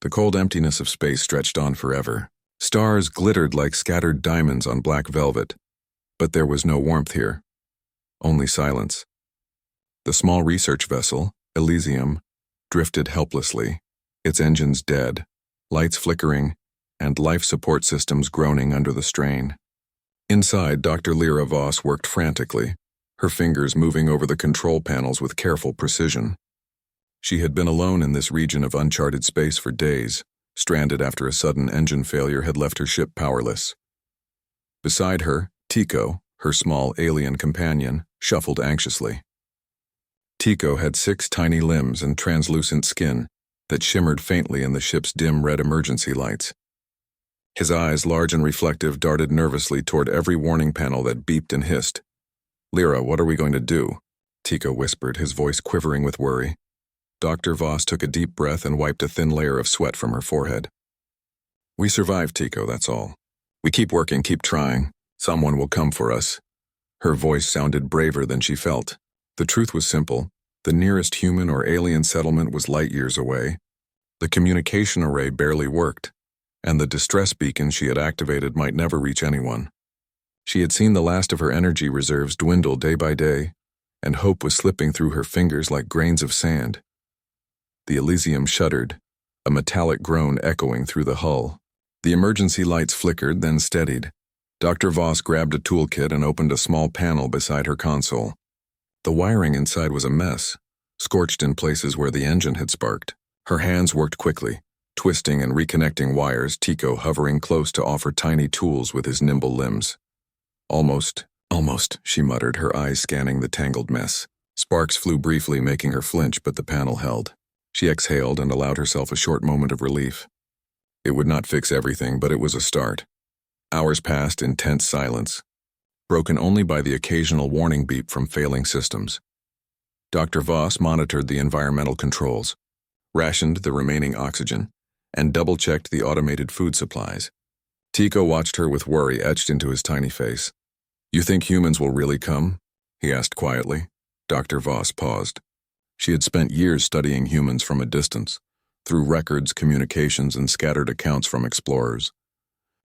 The cold emptiness of space stretched on forever. Stars glittered like scattered diamonds on black velvet. But there was no warmth here. Only silence. The small research vessel, Elysium, drifted helplessly, its engines dead, lights flickering, and life support systems groaning under the strain. Inside, Dr. Lyra Voss worked frantically, her fingers moving over the control panels with careful precision. She had been alone in this region of uncharted space for days, stranded after a sudden engine failure had left her ship powerless. Beside her, Tico, her small alien companion, shuffled anxiously. Tico had 6 tiny limbs and translucent skin that shimmered faintly in the ship's dim red emergency lights. His eyes, large and reflective, darted nervously toward every warning panel that beeped and hissed. "Lyra, what are we going to do?" Tico whispered, his voice quivering with worry. Dr. Voss took a deep breath and wiped a thin layer of sweat from her forehead. "We survived, Tico, that's all. We keep working, keep trying. Someone will come for us." Her voice sounded braver than she felt. The truth was simple. The nearest human or alien settlement was light years away. The communication array barely worked, and the distress beacon she had activated might never reach anyone. She had seen the last of her energy reserves dwindle day by day, and hope was slipping through her fingers like grains of sand. The Elysium shuddered, a metallic groan echoing through the hull. The emergency lights flickered, then steadied. Dr. Voss grabbed a toolkit and opened a small panel beside her console. The wiring inside was a mess, scorched in places where the engine had sparked. Her hands worked quickly, twisting and reconnecting wires, Tico hovering close to offer tiny tools with his nimble limbs. Almost, she muttered, her eyes scanning the tangled mess. Sparks flew briefly, making her flinch, but the panel held. She exhaled and allowed herself a short moment of relief. It would not fix everything, but it was a start. Hours passed in tense silence, broken only by the occasional warning beep from failing systems. Dr. Voss monitored the environmental controls, rationed the remaining oxygen, and double-checked the automated food supplies. Tico watched her with worry etched into his tiny face. "You think humans will really come?" he asked quietly. Dr. Voss paused. She had spent years studying humans from a distance, through records, communications, and scattered accounts from explorers.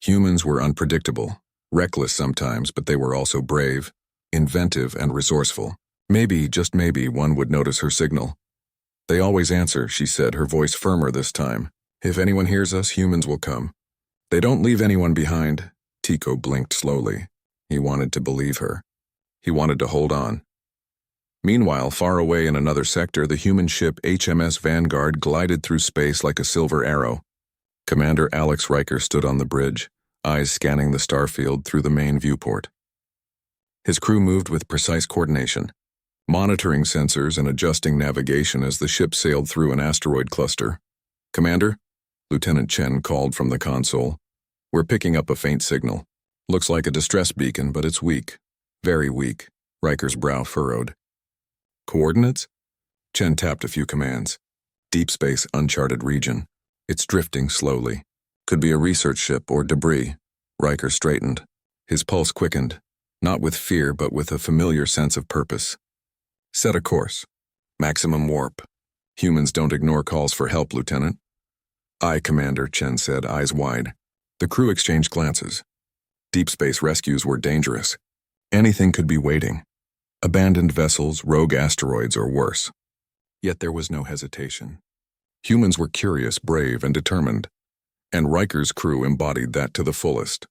Humans were unpredictable, reckless sometimes, but they were also brave, inventive, and resourceful. Maybe, just maybe, one would notice her signal. "They always answer," she said, her voice firmer this time. "If anyone hears us, humans will come. They don't leave anyone behind." Tico blinked slowly. He wanted to believe her. He wanted to hold on. Meanwhile, far away in another sector, the human ship HMS Vanguard glided through space like a silver arrow. Commander Alex Riker stood on the bridge, eyes scanning the starfield through the main viewport. His crew moved with precise coordination, monitoring sensors and adjusting navigation as the ship sailed through an asteroid cluster. "Commander?" Lieutenant Chen called from the console. "We're picking up a faint signal. Looks like a distress beacon, but it's weak. Very weak." Riker's brow furrowed. "Coordinates?" Chen tapped a few commands. "Deep space, uncharted region. It's drifting slowly. Could be a research ship or debris." Riker straightened. His pulse quickened, not with fear but with a familiar sense of purpose. "Set a course. Maximum warp. Humans don't ignore calls for help, Lieutenant." "Aye, Commander," Chen said, eyes wide. The crew exchanged glances. Deep space rescues were dangerous. Anything could be waiting. Abandoned vessels, rogue asteroids, or worse. Yet there was no hesitation. Humans were curious, brave, and determined, and Riker's crew embodied that to the fullest.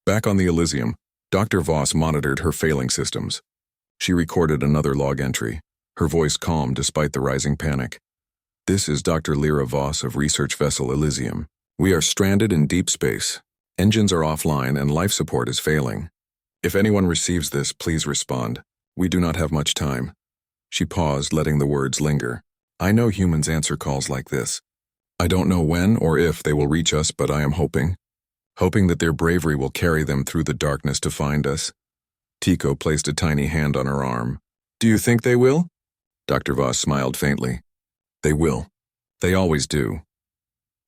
Back on the Elysium, Dr. Voss monitored her failing systems. She recorded another log entry, her voice calm despite the rising panic. "This is Dr. Lyra Voss of research vessel Elysium. We are stranded in deep space. Engines are offline and life support is failing. If anyone receives this, please respond. We do not have much time." She paused, letting the words linger. "I know humans answer calls like this. I don't know when or if they will reach us, but I am hoping that their bravery will carry them through the darkness to find us." Tico placed a tiny hand on her arm. "Do you think they will?" Dr. Voss smiled faintly. "They will. They always do."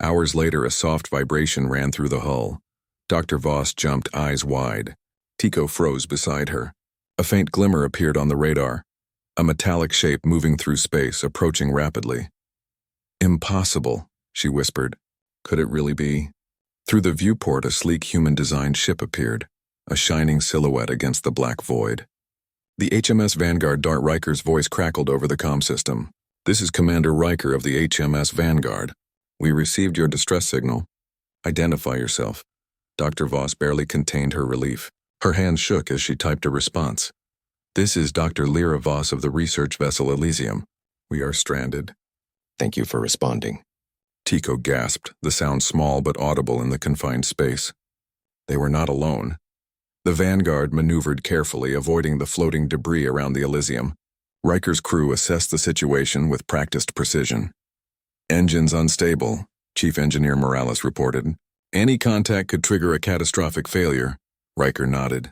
Hours later, a soft vibration ran through the hull. Dr. Voss jumped, eyes wide. Tico froze beside her. A faint glimmer appeared on the radar, a metallic shape moving through space, approaching rapidly. "Impossible," she whispered. Could it really be? Through the viewport, a sleek human-designed ship appeared, a shining silhouette against the black void. The HMS Vanguard. Riker's voice crackled over the comm system. This is Commander Riker of the HMS Vanguard. We received your distress signal. Identify yourself. Dr. Voss barely contained her relief. Her hands shook as she typed a response. This is Dr. Lyra Voss of the research vessel Elysium. We are stranded. Thank you for responding. Tico gasped, the sound small but audible in the confined space. They were not alone. The Vanguard maneuvered carefully, avoiding the floating debris around the Elysium. Riker's crew assessed the situation with practiced precision. Engines unstable, Chief Engineer Morales reported. Any contact could trigger a catastrophic failure. Riker nodded.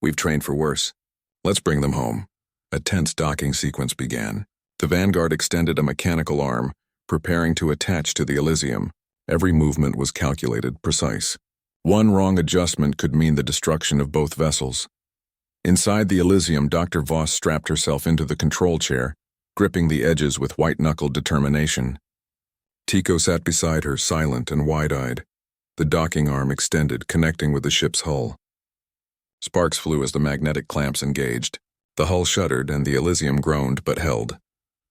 We've trained for worse. Let's bring them home. A tense docking sequence began. The Vanguard extended a mechanical arm, preparing to attach to the Elysium. Every movement was calculated, precise. One wrong adjustment could mean the destruction of both vessels. Inside the Elysium, Dr. Voss strapped herself into the control chair, gripping the edges with white-knuckled determination. Tico sat beside her, silent and wide-eyed. The docking arm extended, connecting with the ship's hull. Sparks flew as the magnetic clamps engaged. The hull shuddered and the Elysium groaned but held.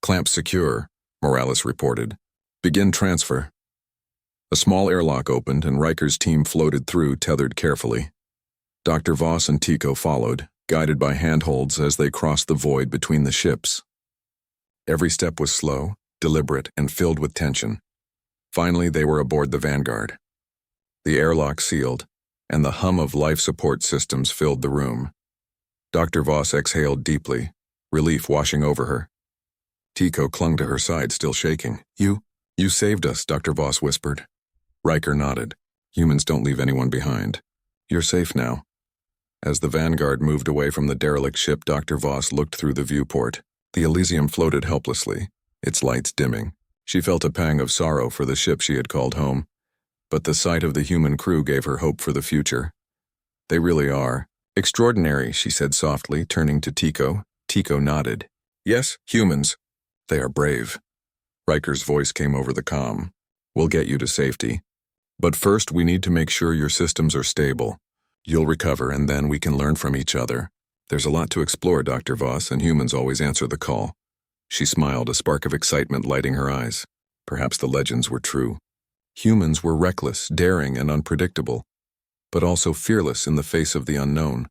Clamps secure, Morales reported. Begin transfer. A small airlock opened and Riker's team floated through, tethered carefully. Dr. Voss and Tico followed, guided by handholds as they crossed the void between the ships. Every step was slow, deliberate, and filled with tension. Finally, they were aboard the Vanguard. The airlock sealed, and the hum of life support systems filled the room. Dr. Voss exhaled deeply, relief washing over her. Tico clung to her side, still shaking. You saved us, Dr. Voss whispered. Riker nodded. Humans don't leave anyone behind. You're safe now. As the Vanguard moved away from the derelict ship, Dr. Voss looked through the viewport. The Elysium floated helplessly, its lights dimming. She felt a pang of sorrow for the ship she had called home, but the sight of the human crew gave her hope for the future. They really are extraordinary, she said softly, turning to Tico. Tico nodded. Yes, humans. They are brave. Riker's voice came over the comm. We'll get you to safety. But first, we need to make sure your systems are stable. You'll recover, and then we can learn from each other. There's a lot to explore, Dr. Voss, and humans always answer the call. She smiled, a spark of excitement lighting her eyes. Perhaps the legends were true. Humans were reckless, daring, and unpredictable, but also fearless in the face of the unknown.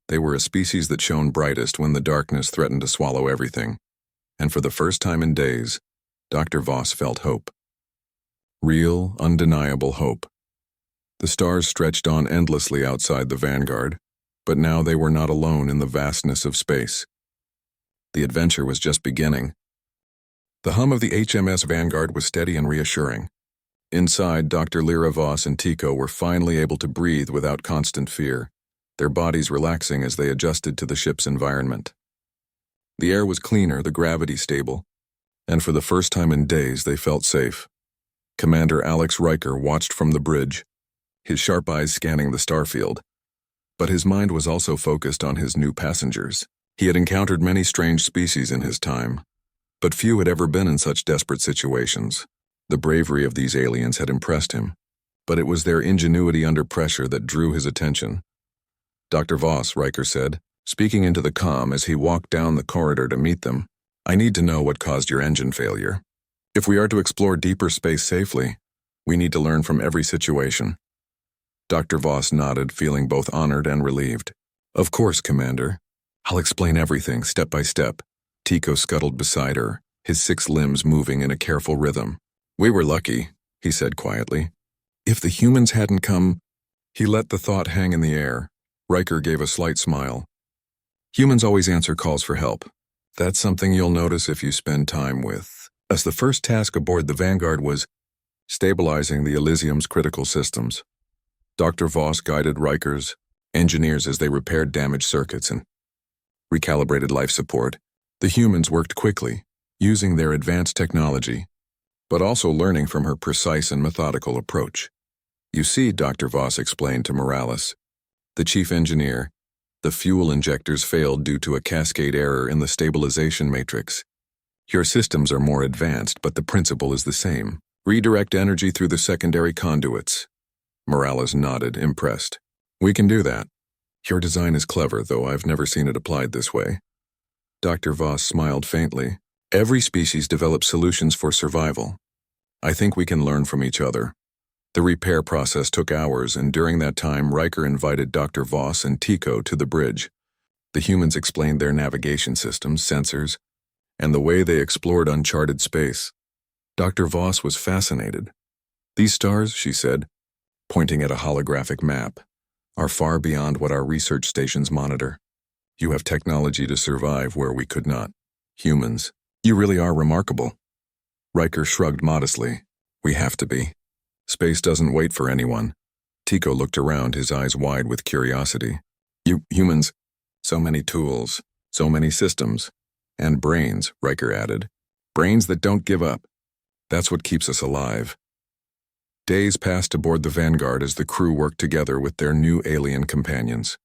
They were a species that shone brightest when the darkness threatened to swallow everything. And for the first time in days, Dr. Voss felt hope. Real, undeniable hope. The stars stretched on endlessly outside the Vanguard, but now they were not alone in the vastness of space. The adventure was just beginning. The hum of the HMS Vanguard was steady and reassuring. Inside, Dr. Lyra Voss and Tico were finally able to breathe without constant fear, their bodies relaxing as they adjusted to the ship's environment. The air was cleaner, the gravity stable, and for the first time in days they felt safe. Commander Alex Riker watched from the bridge, his sharp eyes scanning the starfield. But his mind was also focused on his new passengers. He had encountered many strange species in his time, but few had ever been in such desperate situations. The bravery of these aliens had impressed him, but it was their ingenuity under pressure that drew his attention. Dr. Voss, Riker said, speaking into the comm as he walked down the corridor to meet them, I need to know what caused your engine failure. If we are to explore deeper space safely, we need to learn from every situation. Dr. Voss nodded, feeling both honored and relieved. Of course, Commander. I'll explain everything, step by step. Tico scuttled beside her, his 6 limbs moving in a careful rhythm. We were lucky, he said quietly. If the humans hadn't come... He let the thought hang in the air. Riker gave a slight smile. Humans always answer calls for help. That's something you'll notice if you spend time with us. The first task aboard the Vanguard was stabilizing the Elysium's critical systems. Dr. Voss guided Riker's engineers as they repaired damaged circuits and recalibrated life support. The humans worked quickly, using their advanced technology, but also learning from her precise and methodical approach. You see, Dr. Voss explained to Morales, the chief engineer, the fuel injectors failed due to a cascade error in the stabilization matrix. Your systems are more advanced, but the principle is the same. Redirect energy through the secondary conduits. Morales nodded, impressed. We can do that. Your design is clever, though I've never seen it applied this way. Dr. Voss smiled faintly. Every species develops solutions for survival. I think we can learn from each other. The repair process took hours, and during that time, Riker invited Dr. Voss and Tico to the bridge. The humans explained their navigation systems, sensors, and the way they explored uncharted space. Dr. Voss was fascinated. These stars, she said, pointing at a holographic map, are far beyond what our research stations monitor. You have technology to survive where we could not. Humans, you really are remarkable. Riker shrugged modestly. We have to be. Space doesn't wait for anyone. Tico looked around, his eyes wide with curiosity. You humans, so many tools, so many systems. And brains, Riker added. Brains that don't give up. That's what keeps us alive. Days passed aboard the Vanguard as the crew worked together with their new alien companions.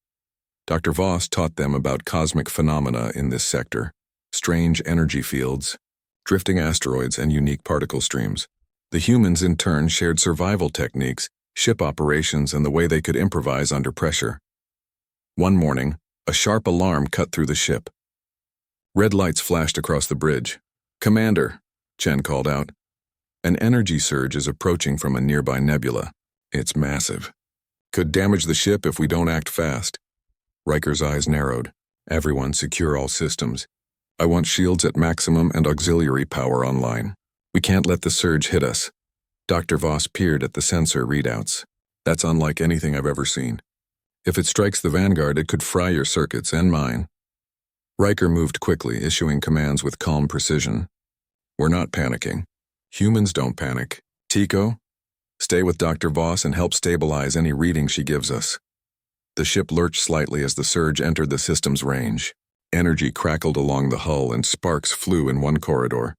Dr. Voss taught them about cosmic phenomena in this sector, strange energy fields, drifting asteroids, and unique particle streams. The humans, in turn, shared survival techniques, ship operations, and the way they could improvise under pressure. One morning, a sharp alarm cut through the ship. Red lights flashed across the bridge. Commander, Chen called out. An energy surge is approaching from a nearby nebula. It's massive. Could damage the ship if we don't act fast. Riker's eyes narrowed. Everyone secure all systems. I want shields at maximum and auxiliary power online. We can't let the surge hit us. Dr. Voss peered at the sensor readouts. That's unlike anything I've ever seen. If it strikes the Vanguard, it could fry your circuits and mine. Riker moved quickly, issuing commands with calm precision. We're not panicking. Humans don't panic. Tico, stay with Dr. Voss and help stabilize any reading she gives us. The ship lurched slightly as the surge entered the system's range. Energy crackled along the hull and sparks flew in one corridor.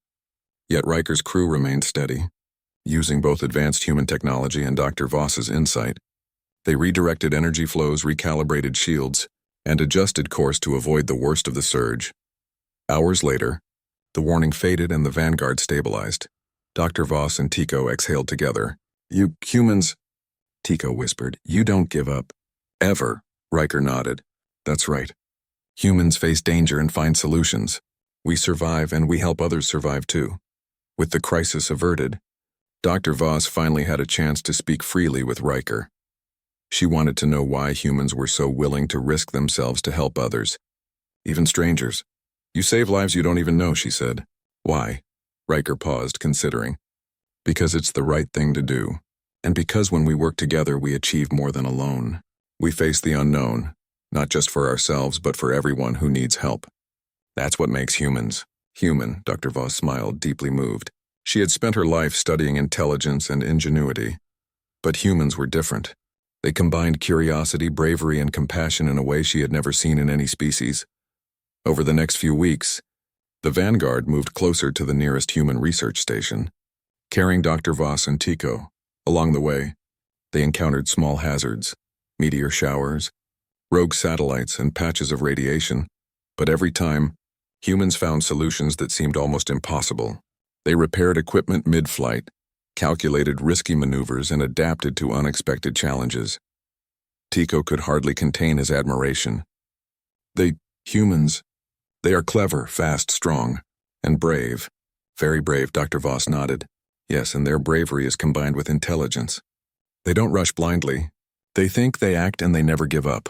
Yet Riker's crew remained steady. Using both advanced human technology and Dr. Voss's insight, they redirected energy flows, recalibrated shields, and adjusted course to avoid the worst of the surge. Hours later, the warning faded and the Vanguard stabilized. Dr. Voss and Tico exhaled together. You humans, Tico whispered, you don't give up. Ever, Riker nodded. That's right. Humans face danger and find solutions. We survive and we help others survive too. With the crisis averted, Dr. Voss finally had a chance to speak freely with Riker. She wanted to know why humans were so willing to risk themselves to help others, even strangers. You save lives you don't even know, she said. Why? Riker paused, considering. Because it's the right thing to do. And because when we work together, we achieve more than alone. We face the unknown, not just for ourselves, but for everyone who needs help. That's what makes humans human, Dr. Voss smiled, deeply moved. She had spent her life studying intelligence and ingenuity. But humans were different. They combined curiosity, bravery, and compassion in a way she had never seen in any species. Over the next few weeks, the Vanguard moved closer to the nearest human research station, carrying Dr. Voss and Tico. Along the way, they encountered small hazards, meteor showers, rogue satellites, and patches of radiation, but every time, humans found solutions that seemed almost impossible. They repaired equipment mid-flight, calculated risky maneuvers, and adapted to unexpected challenges. Tico could hardly contain his admiration. Humans, they are clever, fast, strong, and brave. Very brave, Dr. Voss nodded. Yes, and their bravery is combined with intelligence. They don't rush blindly. They think, they act, and they never give up.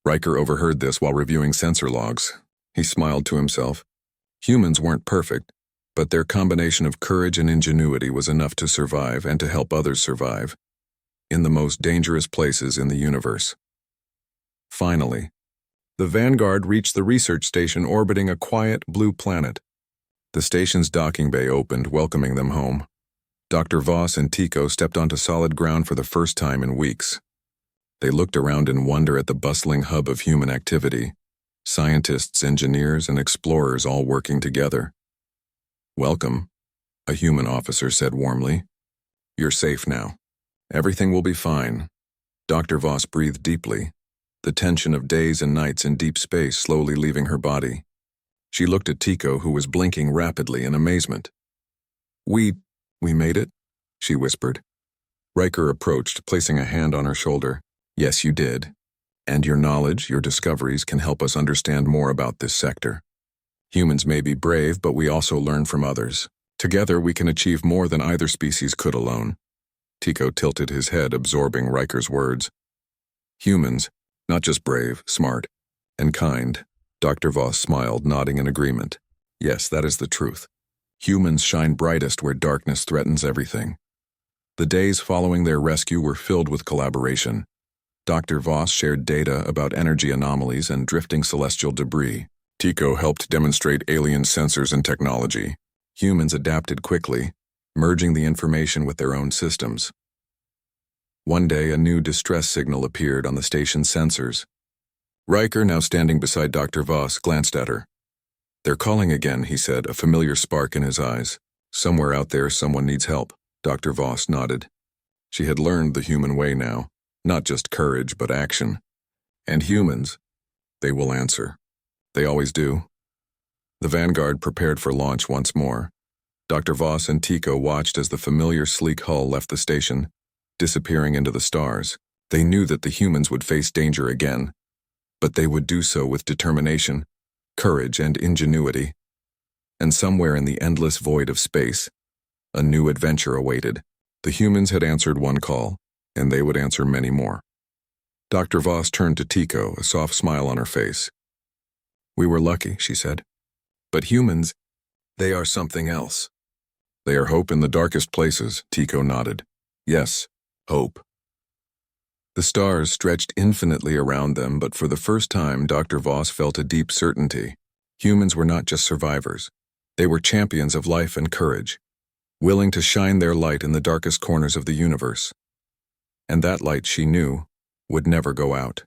Riker overheard this while reviewing sensor logs. He smiled to himself. Humans weren't perfect, but their combination of courage and ingenuity was enough to survive and to help others survive, in the most dangerous places in the universe. Finally, the Vanguard reached the research station orbiting a quiet blue planet. The station's docking bay opened, welcoming them home. Dr. Voss and Tico stepped onto solid ground for the first time in weeks. They looked around in wonder at the bustling hub of human activity, scientists, engineers, and explorers all working together. Welcome, a human officer said warmly. You're safe now. Everything will be fine. Dr. Voss breathed deeply, the tension of days and nights in deep space slowly leaving her body. She looked at Tico, who was blinking rapidly in amazement. We made it? she whispered. Riker approached, placing a hand on her shoulder. Yes, you did. And your knowledge, your discoveries, can help us understand more about this sector. Humans may be brave, but we also learn from others. Together, we can achieve more than either species could alone. Tico tilted his head, absorbing Riker's words. Humans, not just brave, smart, and kind. Dr. Voss smiled, nodding in agreement. Yes, that is the truth. Humans shine brightest where darkness threatens everything. The days following their rescue were filled with collaboration. Dr. Voss shared data about energy anomalies and drifting celestial debris. Tico helped demonstrate alien sensors and technology. Humans adapted quickly, merging the information with their own systems. One day, a new distress signal appeared on the station's sensors. Riker, now standing beside Dr. Voss, glanced at her. They're calling again, he said, a familiar spark in his eyes. Somewhere out there, someone needs help. Dr. Voss nodded. She had learned the human way now, not just courage, but action. And humans, they will answer. They always do. The Vanguard prepared for launch once more. Dr. Voss and Tico watched as the familiar sleek hull left the station, disappearing into the stars. They knew that the humans would face danger again, but they would do so with determination, courage, and ingenuity. And somewhere in the endless void of space, a new adventure awaited. The humans had answered one call, and they would answer many more. Dr. Voss turned to Tico, a soft smile on her face. We were lucky, she said. But humans, they are something else. They are hope in the darkest places, Tico nodded. Yes, hope. The stars stretched infinitely around them, but for the first time, Dr. Voss felt a deep certainty. Humans were not just survivors. They were champions of life and courage, willing to shine their light in the darkest corners of the universe. And that light, she knew, would never go out.